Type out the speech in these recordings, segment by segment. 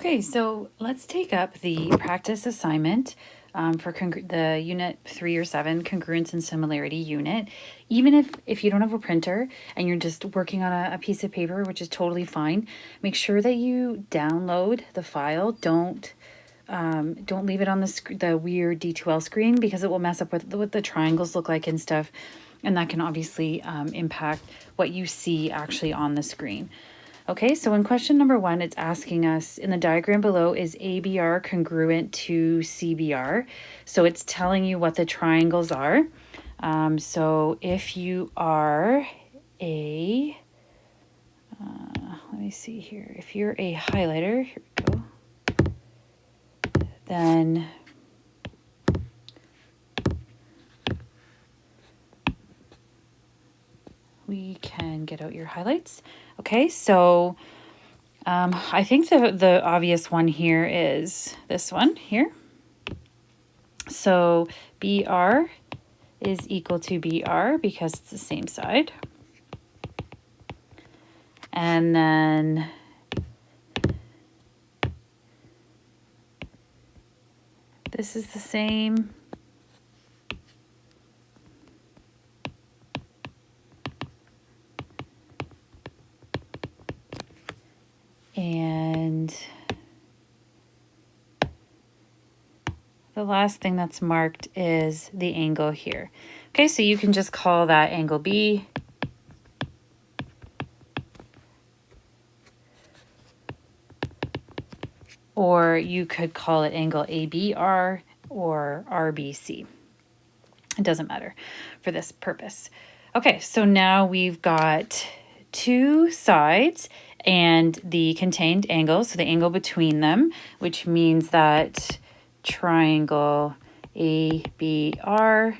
Okay, so let's take up the practice assignment for the Unit 3 or 7 Congruence and Similarity unit. Even if you don't have a printer and you're just working on a piece of paper, which is totally fine, make sure that you download the file. Don't leave it on the weird D2L screen, because it will mess up with what the triangles look like and stuff, and that can obviously impact what you see actually on the screen. Okay, so in question number 1, it's asking us, in the diagram below, is ABR congruent to CBR? So it's telling you what the triangles are. So if you are a, let me see here, if you're a highlighter, here we go, then we can get out your highlights. Okay, so I think the obvious one here is this one here. So BR is equal to BR because it's the same side. And then this is the same. And the last thing that's marked is the angle here. Okay, so you can just call that angle B. Or you could call it angle ABR or RBC. It doesn't matter for this purpose. Okay, so now we've got two sides and the contained angle, so the angle between them, which means that triangle ABR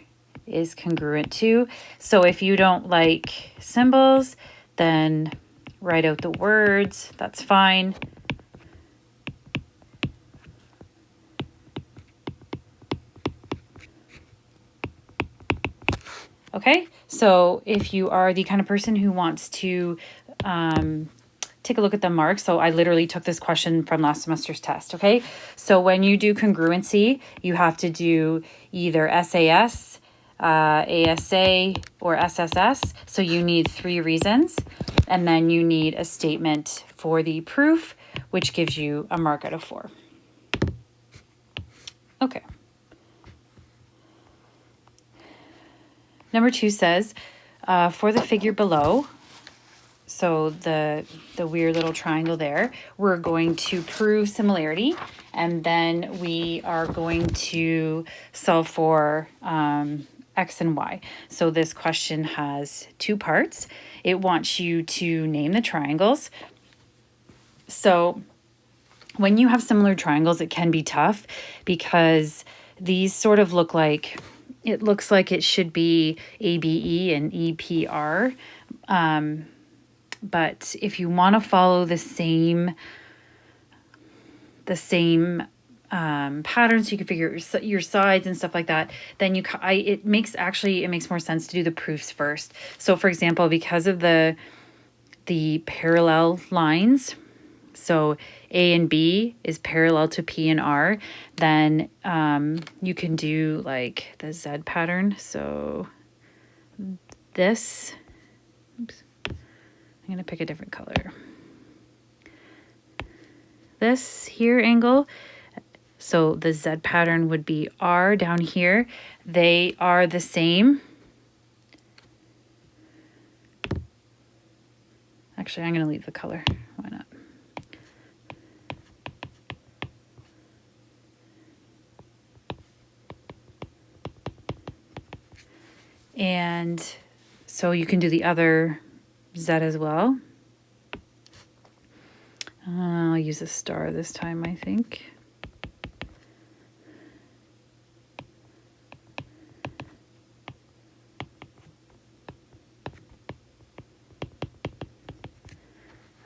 is congruent to. So if you don't like symbols, then write out the words, that's fine. Okay, so if you are the kind of person who wants to take a look at the marks, so I literally took this question from last semester's test, okay? So when you do congruency, you have to do either SAS, ASA, or SSS. So you need 3 reasons, and then you need a statement for the proof, which gives you a mark out of 4. Okay. Number 2 says, for the figure below, so the weird little triangle there, we're going to prove similarity, and then we are going to solve for X and Y. So this question has 2 parts. It wants you to name the triangles. So when you have similar triangles, it can be tough because these sort of look like, it looks like it should be ABE and EPR. But if you want to follow the same patterns, so you can figure your sides and stuff like that, then it makes more sense to do the proofs first. So for example, because of the parallel lines, so A and B is parallel to P and R, then you can do like the Z pattern. So this, oops, I'm going to pick a different color. This here angle, so the Z pattern would be R down here. They are the same. Actually, I'm going to leave the color. Why not? And so you can do the other Z as well. I'll use a star this time, I think.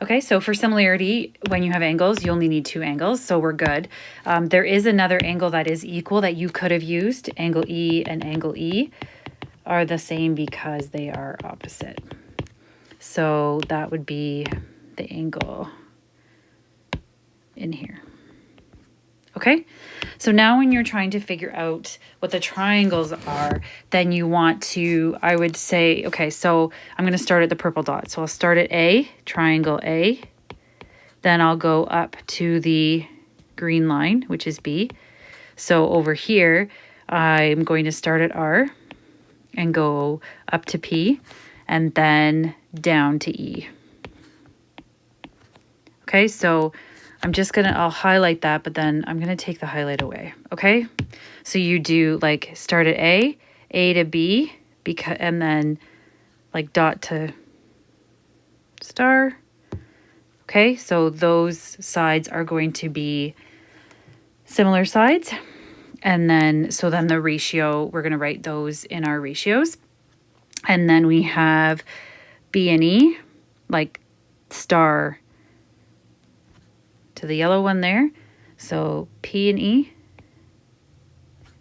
Okay, so for similarity, when you have angles, you only need 2 angles, so we're good. There is another angle that is equal that you could have used. Angle E and angle E are the same because they are opposite. So that would be the angle in here. Okay, so now when you're trying to figure out what the triangles are, then you want to, I would say, okay, so I'm going to start at the purple dot. So I'll start at A, triangle A. Then I'll go up to the green line, which is B. So over here, I'm going to start at R and go up to P and then down to E. Okay, so I'll highlight that, but then I'm gonna take the highlight away, okay? So you do like start at A to B, and then like dot to star. Okay, so those sides are going to be similar sides. And then, so then the ratio, we're gonna write those in our ratios. And then we have B and E, like star to the yellow one there. So P and E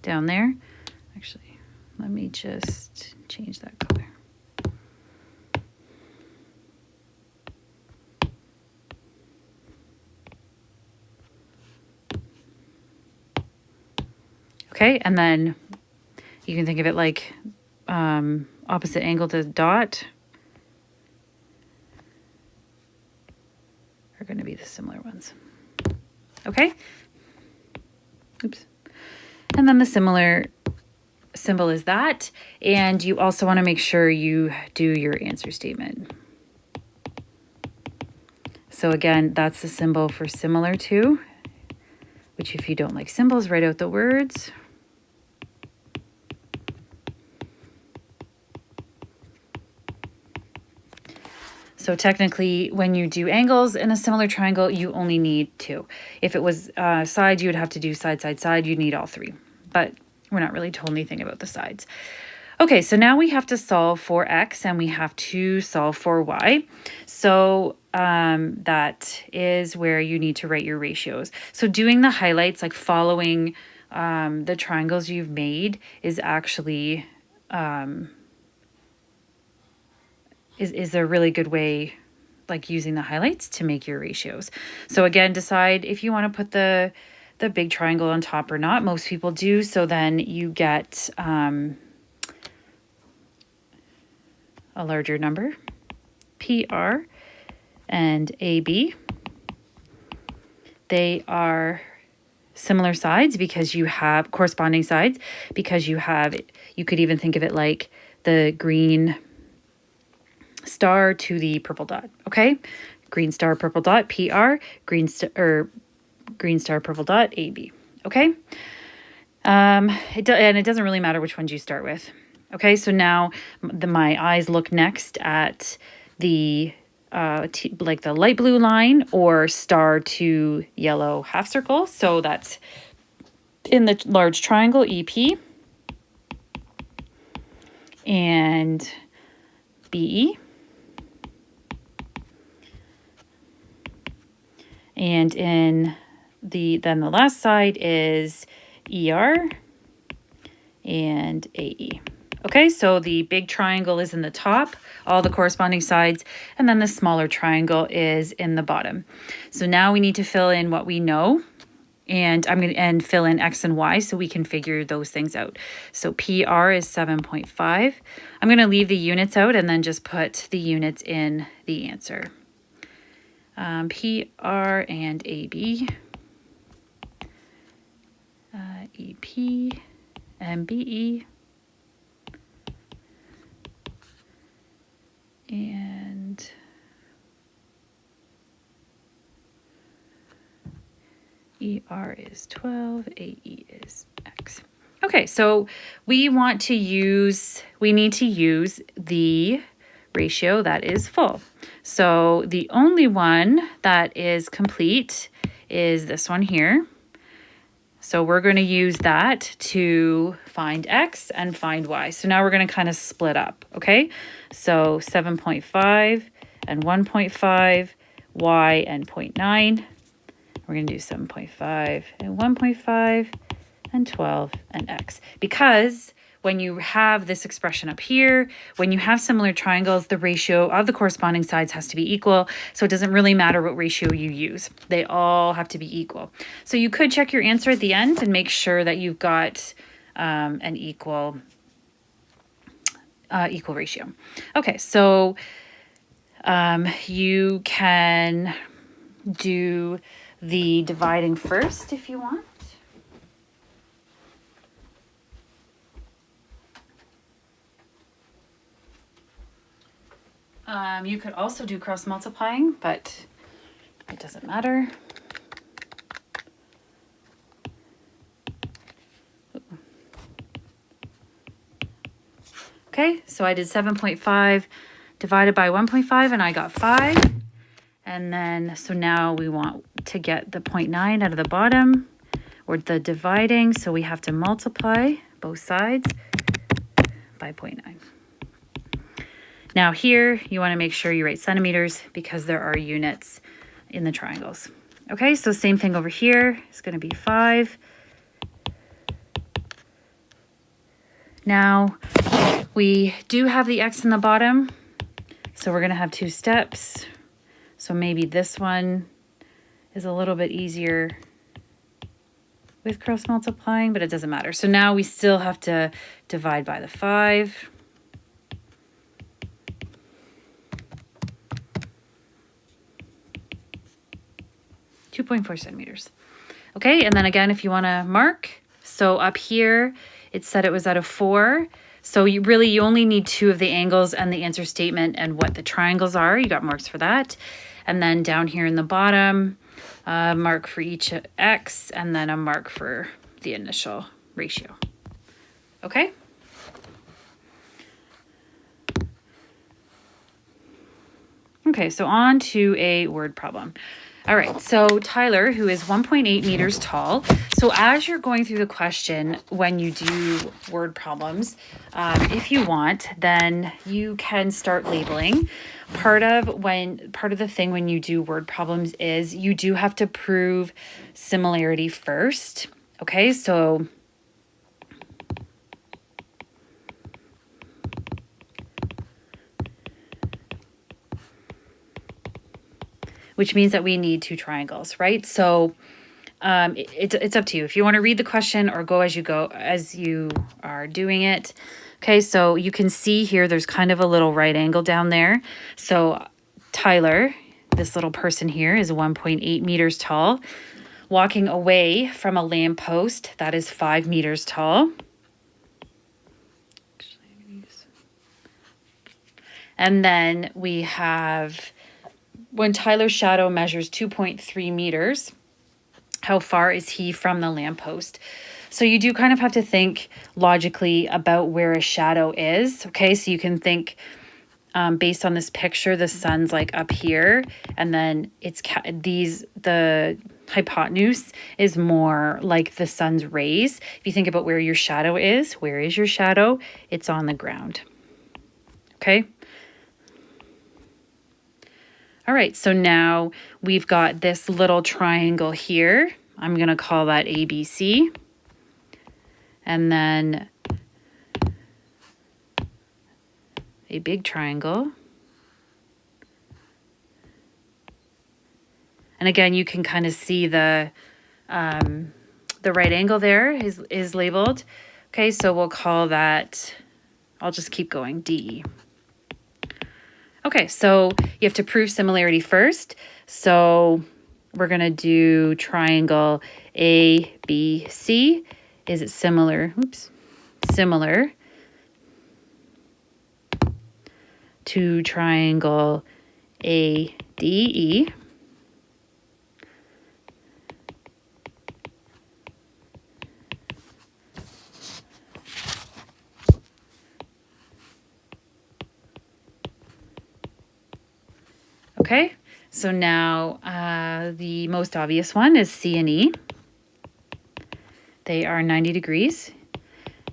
down there. Actually, let me just change that color. Okay, and then you can think of it like opposite angle to dot are going to be the similar ones. Okay. Oops. And then the similar symbol is that. And you also want to make sure you do your answer statement. So again, that's the symbol for similar to, which if you don't like symbols, write out the words. So technically, when you do angles in a similar triangle, you only need 2. If it was side, you would have to do side, side, side. You'd need all 3. But we're not really told anything about the sides. Okay, so now we have to solve for x and we have to solve for y. So that is where you need to write your ratios. So doing the highlights, like following the triangles you've made, is actually is a really good way, like using the highlights to make your ratios. So again, decide if you want to put the big triangle on top or not. Most people do. So then you get a larger number, PR and AB. They are similar sides because you have corresponding sides, because you could even think of it like the green star to the purple dot. Okay, green star, purple dot, PR, green star, purple dot, AB. Okay, and it doesn't really matter which ones you start with. Okay, so now my eyes look next at the like the light blue line or star to yellow half circle. So that's in the large triangle EP and BE. And in then the last side is ER and AE. Okay, so the big triangle is in the top, all the corresponding sides, and then the smaller triangle is in the bottom. So now we need to fill in what we know, and fill in X and Y so we can figure those things out. So PR is 7.5. I'm going to leave the units out and then just put the units in the answer. PR and AB, EP and BE, and ER is 12, AE is X. Okay, so we need to use the ratio that is full. So the only one that is complete is this one here. So we're going to use that to find X and find Y. So now we're going to kind of split up, okay? So 7.5 and 1.5, Y and 0.9. We're going to do 7.5 and 1.5 and 12 and X. Because when you have this expression up here, when you have similar triangles, the ratio of the corresponding sides has to be equal. So it doesn't really matter what ratio you use. They all have to be equal. So you could check your answer at the end and make sure that you've got an equal ratio. Okay, so you can do the dividing first if you want. You could also do cross multiplying, but it doesn't matter. Okay, so I did 7.5 divided by 1.5 and I got 5. And then, so now we want to get the 0.9 out of the bottom, or the dividing, so we have to multiply both sides by 0.9. Now here, you want to make sure you write centimeters because there are units in the triangles. Okay, so same thing over here. It's going to be 5. Now, we do have the x in the bottom, so we're going to have 2 steps. So maybe this one is a little bit easier with cross multiplying, but it doesn't matter. So now we still have to divide by the 5. .4 centimeters. Okay, and then again, if you want to mark, so up here, it said it was at a 4. So you only need 2 of the angles and the answer statement and what the triangles are. You got marks for that. And then down here in the bottom, mark for each x, and then a mark for the initial ratio. Okay? Okay, so on to a word problem. All right, so Tyler, who is 1.8 meters tall. So as you're going through the question, when you do word problems, if you want, then you can start labeling. Part of the thing when you do word problems is you do have to prove similarity first. Okay, so which means that we need 2 triangles, right? So it's up to you. If you want to read the question or go as you are doing it. Okay, so you can see here there's kind of a little right angle down there. So Tyler, this little person here, is 1.8 meters tall, walking away from a lamppost that is 5 meters tall. And then we have, when Tyler's shadow measures 2.3 meters, how far is he from the lamppost? So you do kind of have to think logically about where a shadow is. Okay, so you can think based on this picture, the sun's like up here, and then the hypotenuse is more like the sun's rays. If you think about where your shadow is, where is your shadow? It's on the ground. Okay. All right, so now we've got this little triangle here. I'm going to call that ABC. And then a big triangle. And again, you can kind of see the right angle there is labeled. Okay, so we'll call that, I'll just keep going, DE. Okay, so you have to prove similarity first. So we're going to do triangle ABC. Is it similar? Oops. Similar to triangle ADE. Okay, so now the most obvious one is C and E. They are 90 degrees.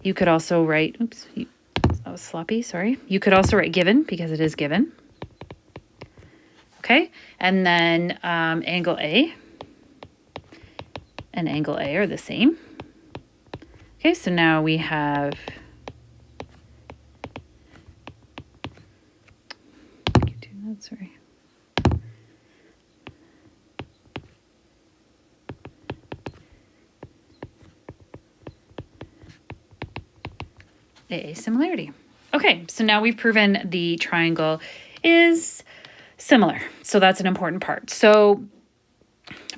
You could also write, oops, that was sloppy, sorry. You could also write given because it is given. Okay, and then angle A and angle A are the same. Okay, so now we have That's right. A similarity. Okay, so now we've proven the triangle is similar. So that's an important part. So,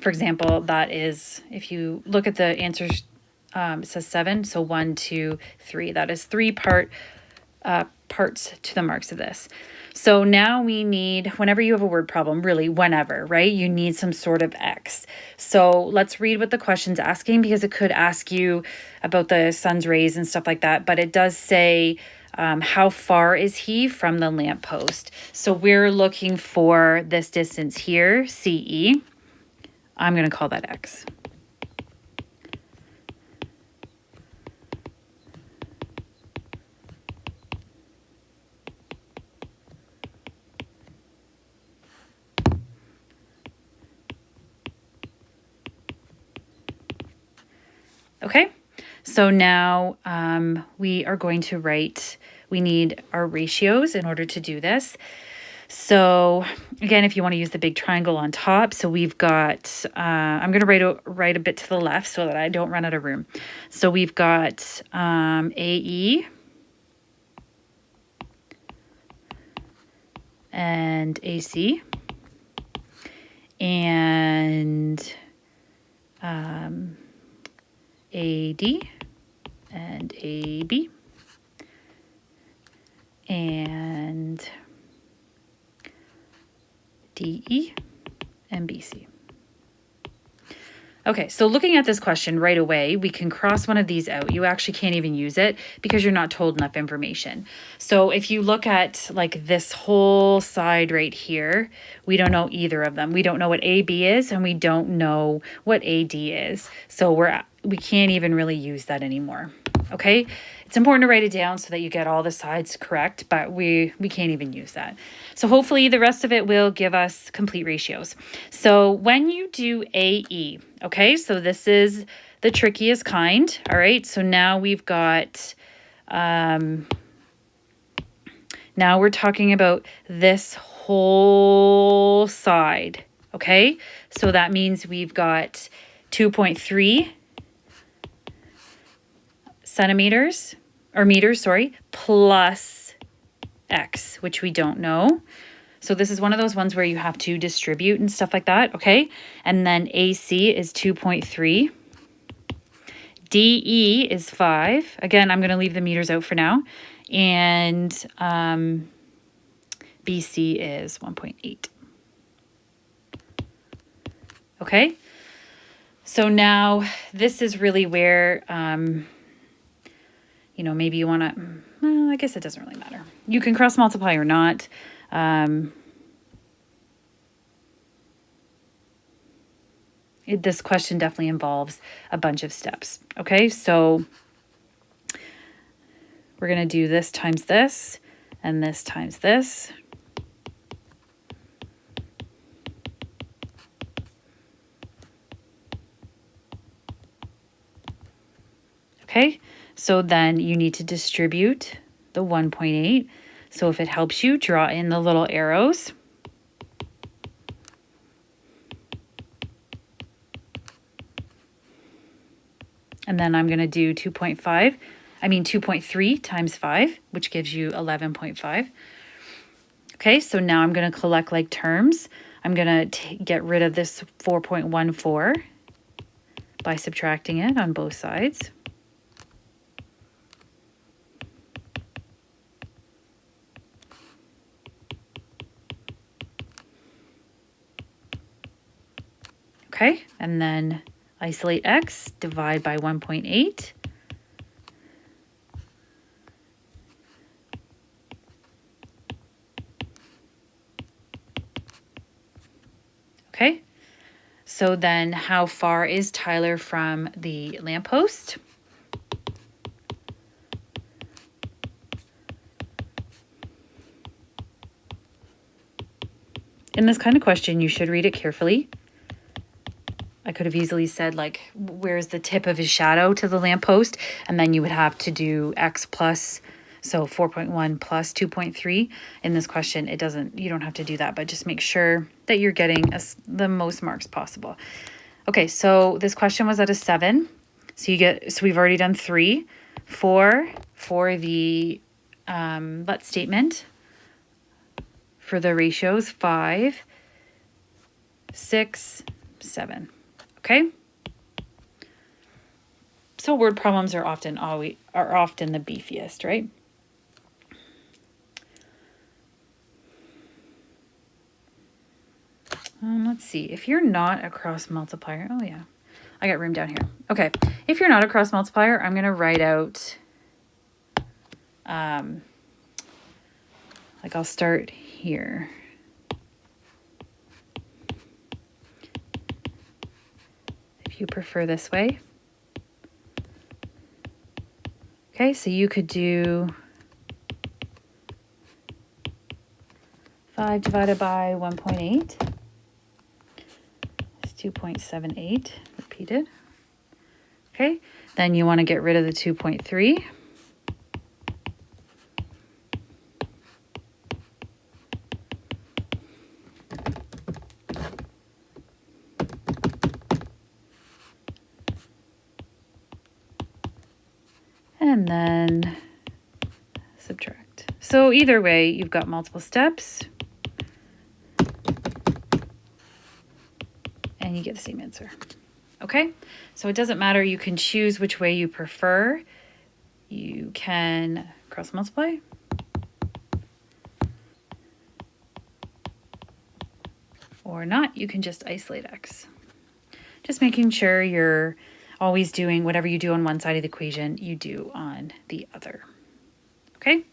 for example, that is, if you look at the answers, it says 7. So 1, 2, 3. That is 3 parts to the marks of this. So now we need, whenever you have a word problem, really whenever, right? You need some sort of X. So let's read what the question's asking, because it could ask you about the sun's rays and stuff like that. But it does say, how far is he from the lamppost? So we're looking for this distance here, CE. I'm going to call that X. Okay, so now we are going to write, we need our ratios in order to do this. So again, if you want to use the big triangle on top, so we've got, I'm going to write a bit to the left so that I don't run out of room. So we've got AE and AC and AD and AB and DE and BC. Okay, so looking at this question right away, we can cross one of these out. You actually can't even use it because you're not told enough information. So if you look at like this whole side right here, we don't know either of them. We don't know what AB is and we don't know what AD is. So we can't even really use that anymore. Okay, it's important to write it down so that you get all the sides correct, but we can't even use that. So hopefully the rest of it will give us complete ratios. So when you do AE, okay, so this is the trickiest kind. All right, so now we've got, now we're talking about this whole side. Okay, so that means we've got 2.3 centimeters or meters, sorry, plus X, which we don't know. So this is one of those ones where you have to distribute and stuff like that, okay? And then AC is 2.3. DE is 5. Again, I'm going to leave the meters out for now. And BC is 1.8. Okay? So now this is really where... you know, maybe you want to, well, I guess it doesn't really matter. You can cross multiply or not. This question definitely involves a bunch of steps. Okay, so we're going to do this times this and this times this. Okay. So then you need to distribute the 1.8. So if it helps you, draw in the little arrows. And then I'm going to do 2.3 times 5, which gives you 11.5. Okay, so now I'm going to collect like terms. I'm going to get rid of this 4.14 by subtracting it on both sides. Okay, and then isolate X, divide by 1.8. Okay, so then how far is Tyler from the lamppost? In this kind of question, you should read it carefully. I could have easily said, like, where's the tip of his shadow to the lamppost? And then you would have to do X plus, So 4.1 plus 2.3 in this question, you don't have to do that, but just make sure that you're getting the most marks possible. Okay, so this question was at a 7. So we've already done 3, 4 for the let statement. For the ratios, 5, 6, 7. Okay. So word problems are often the beefiest, right? Let's see. If you're not a cross multiplier, oh yeah, I got room down here. Okay, if you're not a cross multiplier, I'm gonna write out. Like I'll start here. If you prefer this way. Okay, so you could do 5 divided by 1.8 is 2.78 repeated. Okay, then you want to get rid of the 2.3. And then subtract. So either way, you've got multiple steps. And you get the same answer. Okay, so it doesn't matter. You can choose which way you prefer. You can cross multiply. Or not, you can just isolate x. Just making sure you're always doing whatever you do on one side of the equation, you do on the other. Okay?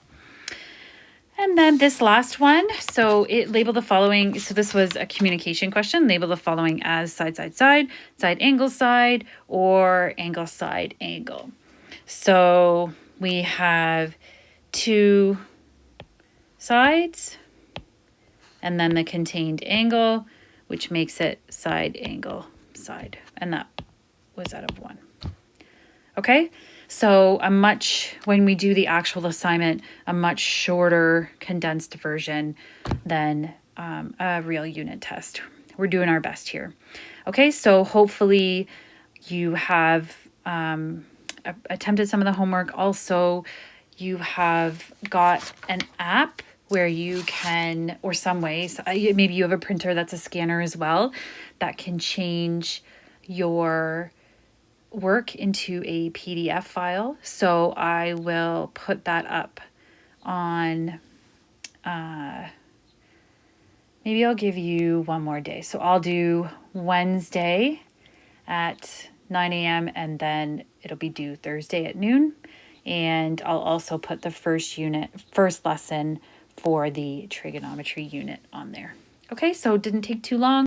And then this last one, so it labeled the following. So this was a communication question. Label the following as side, side, side, side, angle, side, or angle, side, angle. So we have 2 sides and then the contained angle, which makes it side, angle, side. And that was out of 1. Okay, so when we do the actual assignment, a much shorter condensed version than a real unit test. We're doing our best here. Okay, so hopefully you have attempted some of the homework. Also, you have got an app where you can, or some ways, maybe you have a printer that's a scanner as well, that can change your work into a PDF file. So I will put that up on, maybe I'll give you one more day. So I'll do Wednesday at 9 a.m. and then it'll be due Thursday at noon. And I'll also put the first lesson for the trigonometry unit on there. Okay, so it didn't take too long.